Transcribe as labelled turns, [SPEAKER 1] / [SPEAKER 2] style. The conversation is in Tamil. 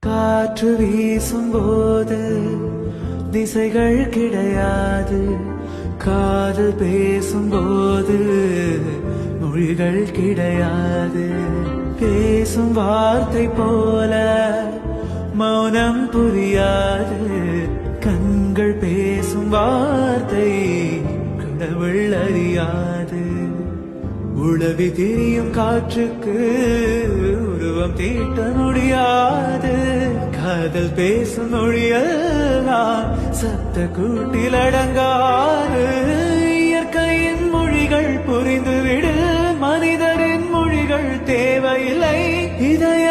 [SPEAKER 1] காற்று வீசும்போது திசைகள் கிடையாது, காதல் பேசும்போது மொழிகள் கிடையாது. பேசும் வார்த்தை போல மௌனம் புரியாது, கண்கள் பேசும் வார்த்தை கடவுள் அறியாது. உலவி திரியும் காற்றுக்கு உருவம் தீட்ட முடியாது, காதல் பேசும் மொழியெல்லாம் சத்த கூட்டில் அடங்காது. இயற்கையின் மொழிகள் புரிந்துவிடு, மனிதரின் மொழிகள் தேவையில்லை. இதய